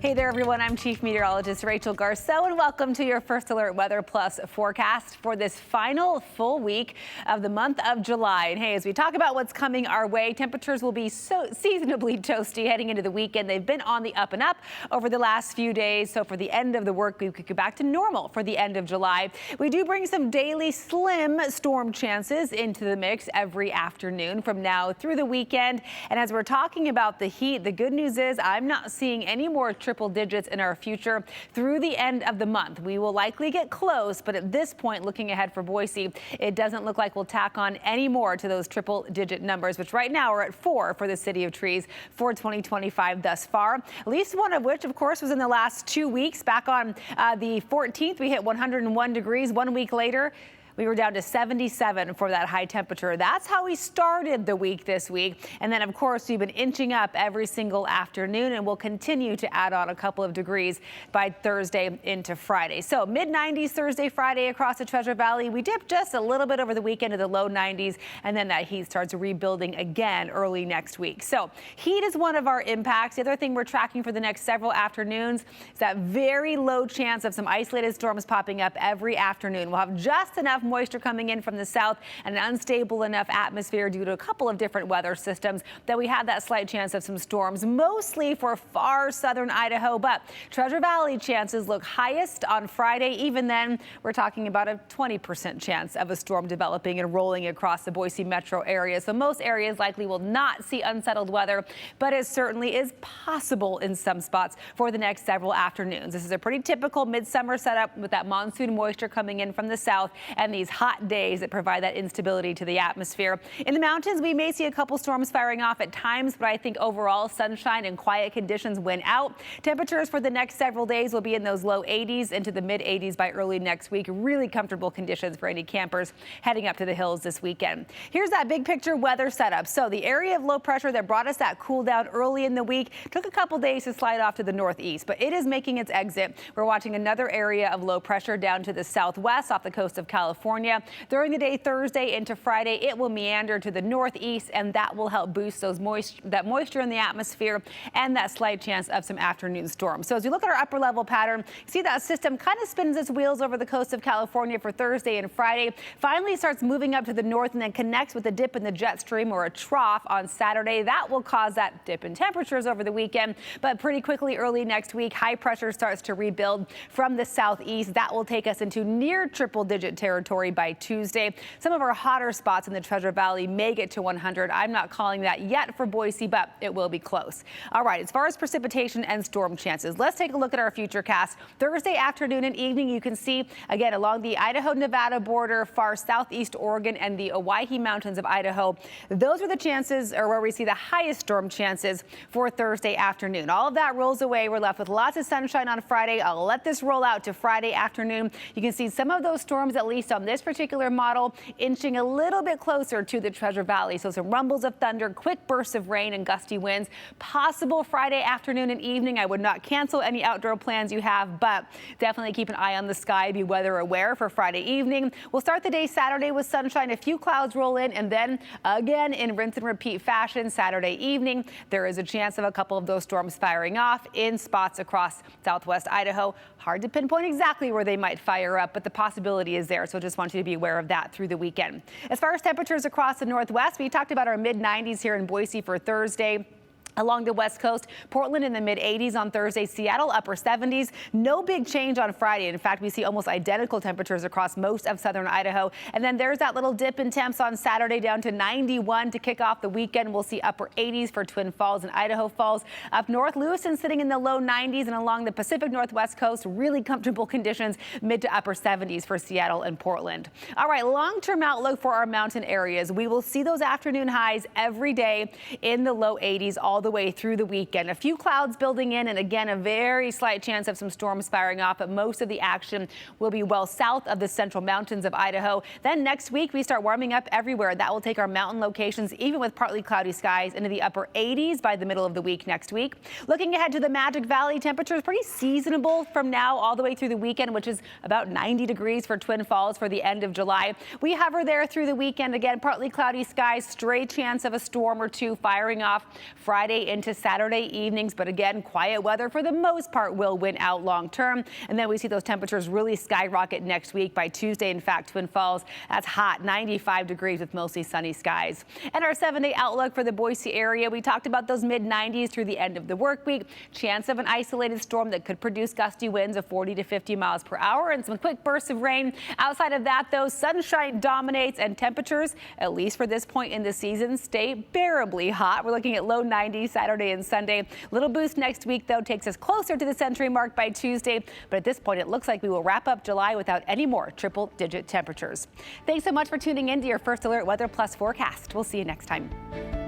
Hey there, everyone. I'm Chief Meteorologist Rachel Garceau, and welcome to your First Alert Weather Plus forecast for this final full week of the month of July. And hey, as we talk about what's coming our way, temperatures will be so seasonably toasty heading into the weekend. They've been on the up and up over the last few days. So for the end of the work week, we could go back to normal for the end of July. We do bring some daily slim storm chances into the mix every afternoon from now through the weekend. And as we're talking about the heat, the good news is I'm not seeing any more triple digits in our future through the end of the month. We will likely get close, but at this point, looking ahead for Boise, it doesn't look like we'll tack on any more to those triple digit numbers, which right now are at 4 for the City of Trees for 2025 thus far. At least one of which, of course, was in the last 2 weeks. Back on the 14th, we hit 101 degrees. 1 week later, we were down to 77 for that high temperature. That's how we started the week this week. And then, of course, we've been inching up every single afternoon, and we'll continue to add on a couple of degrees by Thursday into Friday. So mid-90s Thursday, Friday across the Treasure Valley. We dipped just a little bit over the weekend to the low 90s, and then that heat starts rebuilding again early next week. So heat is one of our impacts. The other thing we're tracking for the next several afternoons is that very low chance of some isolated storms popping up every afternoon. We'll have just enough moisture coming in from the south and an unstable enough atmosphere due to a couple of different weather systems that we have that slight chance of some storms, mostly for far southern Idaho. But Treasure Valley chances look highest on Friday. Even then, we're talking about a 20% chance of a storm developing and rolling across the Boise metro area. So most areas likely will not see unsettled weather, but it certainly is possible in some spots for the next several afternoons. This is a pretty typical midsummer setup with that monsoon moisture coming in from the south and these hot days that provide that instability to the atmosphere. In the mountains, we may see a couple storms firing off at times, but I think overall sunshine and quiet conditions win out. Temperatures for the next several days will be in those low 80s into the mid 80s by early next week. Really comfortable conditions for any campers heading up to the hills this weekend. Here's that big picture weather setup. So the area of low pressure that brought us that cool down early in the week took a couple days to slide off to the northeast, but it is making its exit. We're watching another area of low pressure down to the southwest off the coast of California. During the day Thursday into Friday, it will meander to the northeast, and that will help boost those moisture in the atmosphere and that slight chance of some afternoon storms. So as we look at our upper level pattern, see that system kind of spins its wheels over the coast of California for Thursday and Friday, finally starts moving up to the north and then connects with a dip in the jet stream or a trough on Saturday. That will cause that dip in temperatures over the weekend, but pretty quickly early next week, high pressure starts to rebuild from the southeast. That will take us into near triple digit territory by Tuesday. Some of our hotter spots in the Treasure Valley may get to 100. I'm not calling that yet for Boise, but it will be close. All right, as far as precipitation and storm chances, let's take a look at our Futurecast. Thursday afternoon and evening, you can see again along the Idaho-Nevada border, far southeast Oregon and the Owyhee Mountains of Idaho. Those are the chances, or where we see the highest storm chances for Thursday afternoon. All of that rolls away. We're left with lots of sunshine on Friday. I'll let this roll out to Friday afternoon. You can see some of those storms, at least on this particular model, inching a little bit closer to the Treasure Valley. So some rumbles of thunder, quick bursts of rain and gusty winds possible Friday afternoon and evening. I would not cancel any outdoor plans you have, but definitely keep an eye on the sky. Be weather aware for Friday evening. We'll start the day Saturday with sunshine. A few clouds roll in, and then again in rinse and repeat fashion Saturday evening. There is a chance of a couple of those storms firing off in spots across southwest Idaho. Hard to pinpoint exactly where they might fire up, but the possibility is there. So just want you to be aware of that through the weekend. As far as temperatures across the northwest, we talked about our mid-90s here in Boise for Thursday. Along the west coast, Portland in the mid 80s on Thursday, Seattle upper 70s. No big change on Friday. In fact, we see almost identical temperatures across most of southern Idaho. And then there's that little dip in temps on Saturday down to 91 to kick off the weekend. We'll see upper 80s for Twin Falls and Idaho Falls. Up north, Lewiston sitting in the low 90s, and along the Pacific Northwest coast, really comfortable conditions, mid to upper 70s for Seattle and Portland. All right, long-term outlook for our mountain areas. We will see those afternoon highs every day in the low 80s all the way through the weekend. A few clouds building in, and again, a very slight chance of some storms firing off, but most of the action will be well south of the central mountains of Idaho. Then next week, we start warming up everywhere. That will take our mountain locations, even with partly cloudy skies, into the upper 80s by the middle of the week next week. Looking ahead to the Magic Valley, temperatures pretty seasonable from now all the way through the weekend, which is about 90 degrees for Twin Falls for the end of July. We hover there through the weekend. Again, partly cloudy skies, stray chance of a storm or two firing off Friday Friday into Saturday evenings, but again, quiet weather for the most part will win out long term. And then we see those temperatures really skyrocket next week. By Tuesday, in fact, Twin Falls, that's hot, 95 degrees with mostly sunny skies. And our 7-day outlook for the Boise area, we talked about those mid-90s through the end of the work week. Chance of an isolated storm that could produce gusty winds of 40 to 50 miles per hour and some quick bursts of rain. Outside of that, though, sunshine dominates and temperatures, at least for this point in the season, stay bearably hot. We're looking at low 90s Saturday and Sunday. Little boost next week, though, takes us closer to the century mark by Tuesday. But at this point, it looks like we will wrap up July without any more triple-digit temperatures. Thanks so much for tuning in to your First Alert Weather Plus forecast. We'll see you next time.